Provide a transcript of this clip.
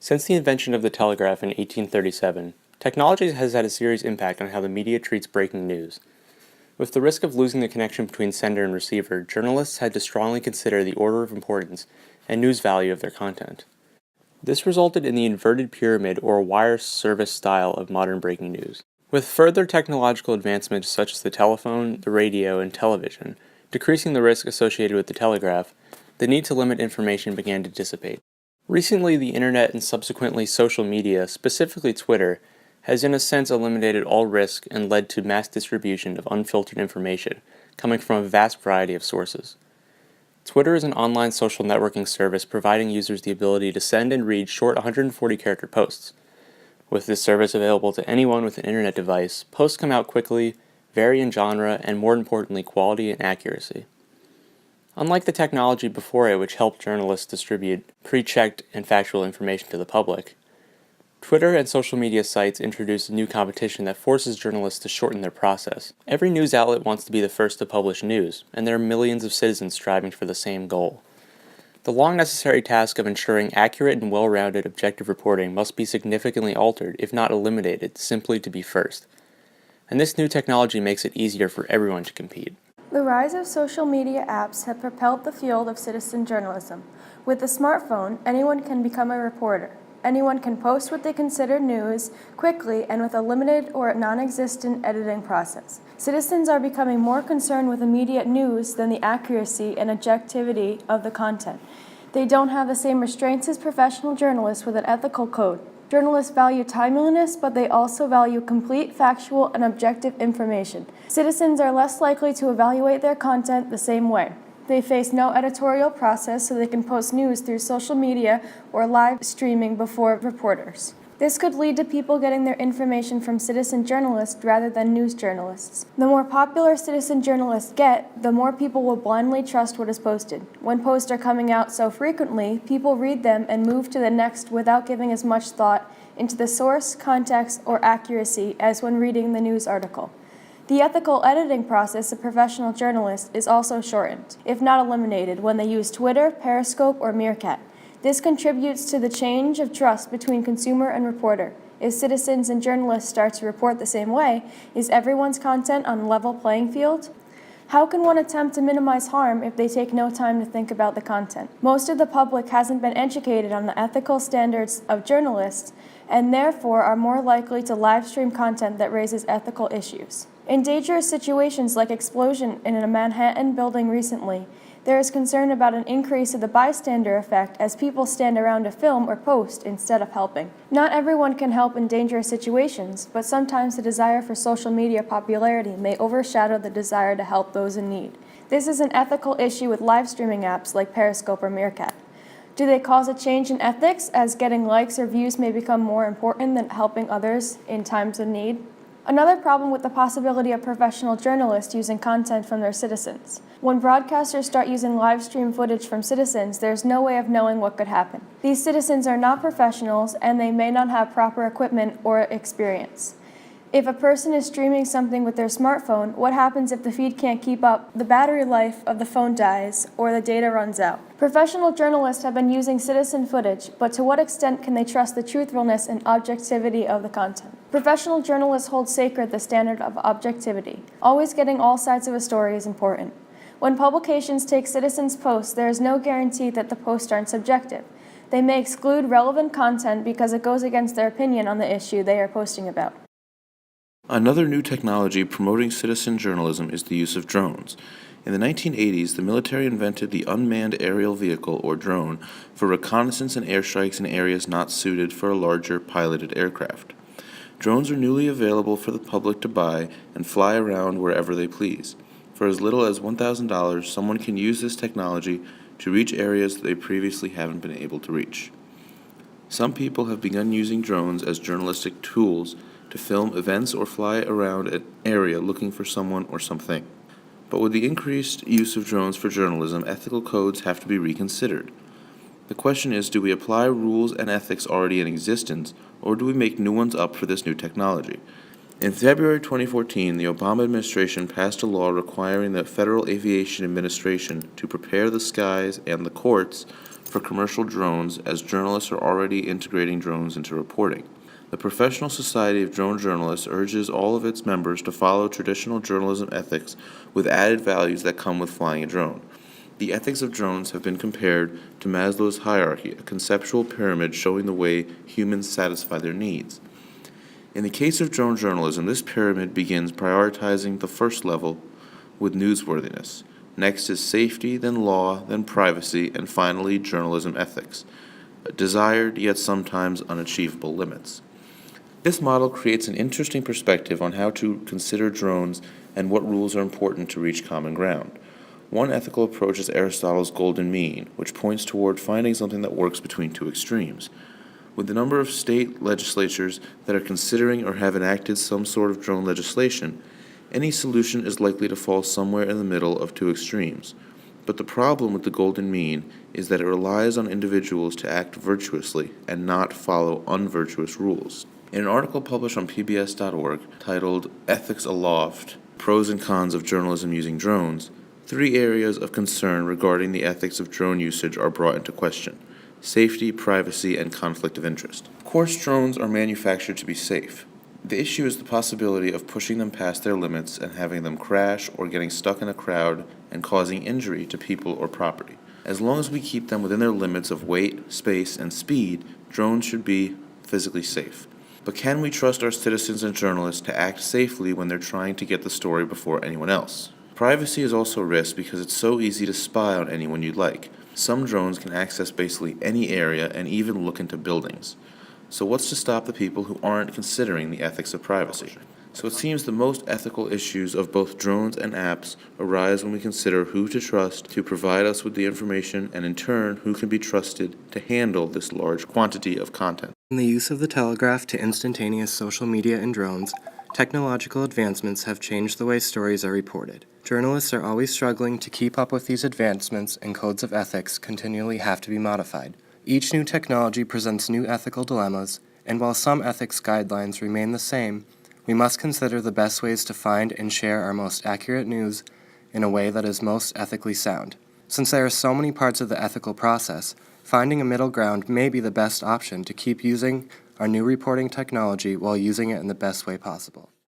Since the invention of the telegraph in 1837, technology has had a serious impact on how the media treats breaking news. With the risk of losing the connection between sender and receiver, journalists had to strongly consider the order of importance and news value of their content. This resulted in the inverted pyramid or wire service style of modern breaking news. With further technological advancements such as the telephone, the radio, and television, decreasing the risk associated with the telegraph, the need to limit information began to dissipate. Recently, the internet and subsequently social media, specifically Twitter, has in a sense eliminated all risk and led to mass distribution of unfiltered information coming from a vast variety of sources. Twitter is an online social networking service providing users the ability to send and read short 140-character posts. With this service available to anyone with an internet device, posts come out quickly, vary in genre, and more importantly, quality and accuracy. Unlike the technology before it which helped journalists distribute pre-checked and factual information to the public, Twitter and social media sites introduce a new competition that forces journalists to shorten their process. Every news outlet wants to be the first to publish news, and there are millions of citizens striving for the same goal. The long necessary task of ensuring accurate and well-rounded objective reporting must be significantly altered, if not eliminated, simply to be first. And this new technology makes it easier for everyone to compete. The rise of social media apps have propelled the field of citizen journalism. With the smartphone, anyone can become a reporter. Anyone can post what they consider news quickly and with a limited or non-existent editing process. Citizens are becoming more concerned with immediate news than the accuracy and objectivity of the content. They don't have the same restraints as professional journalists with an ethical code. Journalists value timeliness, but they also value complete, factual, and objective information. Citizens are less likely to evaluate their content the same way. They face no editorial process, so they can post news through social media or live streaming before reporters. This could lead to people getting their information from citizen journalists rather than news journalists. The more popular citizen journalists get, the more people will blindly trust what is posted. When posts are coming out so frequently, people read them and move to the next without giving as much thought into the source, context, or accuracy as when reading the news article. The ethical editing process of professional journalists is also shortened, if not eliminated, when they use Twitter, Periscope, or Meerkat. This contributes to the change of trust between consumer and reporter. If citizens and journalists start to report the same way, is everyone's content on a level playing field? How can one attempt to minimize harm if they take no time to think about the content? Most of the public hasn't been educated on the ethical standards of journalists and therefore are more likely to live stream content that raises ethical issues. In dangerous situations like explosion in a Manhattan building recently, there is concern about an increase of the bystander effect as people stand around to film or post instead of helping. Not everyone can help in dangerous situations, but sometimes the desire for social media popularity may overshadow the desire to help those in need. This is an ethical issue with live streaming apps like Periscope or Meerkat. Do they cause a change in ethics as getting likes or views may become more important than helping others in times of need? Another problem with the possibility of professional journalists using content from their citizens. When broadcasters start using live stream footage from citizens, there's no way of knowing what could happen. These citizens are not professionals and they may not have proper equipment or experience. If a person is streaming something with their smartphone, what happens if the feed can't keep up, the battery life of the phone dies, or the data runs out? Professional journalists have been using citizen footage, but to what extent can they trust the truthfulness and objectivity of the content? Professional journalists hold sacred the standard of objectivity. Always getting all sides of a story is important. When publications take citizens' posts, there is no guarantee that the posts aren't subjective. They may exclude relevant content because it goes against their opinion on the issue they are posting about. Another new technology promoting citizen journalism is the use of drones. In the 1980s, the military invented the unmanned aerial vehicle, or drone, for reconnaissance and airstrikes in areas not suited for a larger piloted aircraft. Drones are newly available for the public to buy and fly around wherever they please. For as little as $1,000, someone can use this technology to reach areas that they previously haven't been able to reach. Some people have begun using drones as journalistic tools to film events or fly around an area looking for someone or something. But with the increased use of drones for journalism, ethical codes have to be reconsidered. The question is, do we apply rules and ethics already in existence, or do we make new ones up for this new technology? In February 2014, the Obama administration passed a law requiring the Federal Aviation Administration to prepare the skies and the courts for commercial drones, as journalists are already integrating drones into reporting. The Professional Society of Drone Journalists urges all of its members to follow traditional journalism ethics with added values that come with flying a drone. The ethics of drones have been compared to Maslow's hierarchy, a conceptual pyramid showing the way humans satisfy their needs. In the case of drone journalism, this pyramid begins prioritizing the first level with newsworthiness. Next is safety, then law, then privacy, and finally journalism ethics, desired yet sometimes unachievable limits. This model creates an interesting perspective on how to consider drones and what rules are important to reach common ground. One ethical approach is Aristotle's golden mean, which points toward finding something that works between two extremes. With the number of state legislatures that are considering or have enacted some sort of drone legislation, any solution is likely to fall somewhere in the middle of two extremes. But the problem with the golden mean is that it relies on individuals to act virtuously and not follow unvirtuous rules. In an article published on PBS.org titled Ethics Aloft, Pros and Cons of Journalism Using Drones, 3 areas of concern regarding the ethics of drone usage are brought into question: safety, privacy, and conflict of interest. Of course, drones are manufactured to be safe. The issue is the possibility of pushing them past their limits and having them crash or getting stuck in a crowd and causing injury to people or property. As long as we keep them within their limits of weight, space, and speed, drones should be physically safe. But can we trust our citizens and journalists to act safely when they're trying to get the story before anyone else? Privacy is also a risk because it's so easy to spy on anyone you'd like. Some drones can access basically any area and even look into buildings. So what's to stop the people who aren't considering the ethics of privacy? So it seems the most ethical issues of both drones and apps arise when we consider who to trust to provide us with the information, and in turn, who can be trusted to handle this large quantity of content. In the use of the telegraph to instantaneous social media and drones, technological advancements have changed the way stories are reported. Journalists are always struggling to keep up with these advancements, and codes of ethics continually have to be modified. Each new technology presents new ethical dilemmas, and while some ethics guidelines remain the same, we must consider the best ways to find and share our most accurate news in a way that is most ethically sound. Since there are so many parts of the ethical process, finding a middle ground may be the best option to keep using our new reporting technology while using it in the best way possible.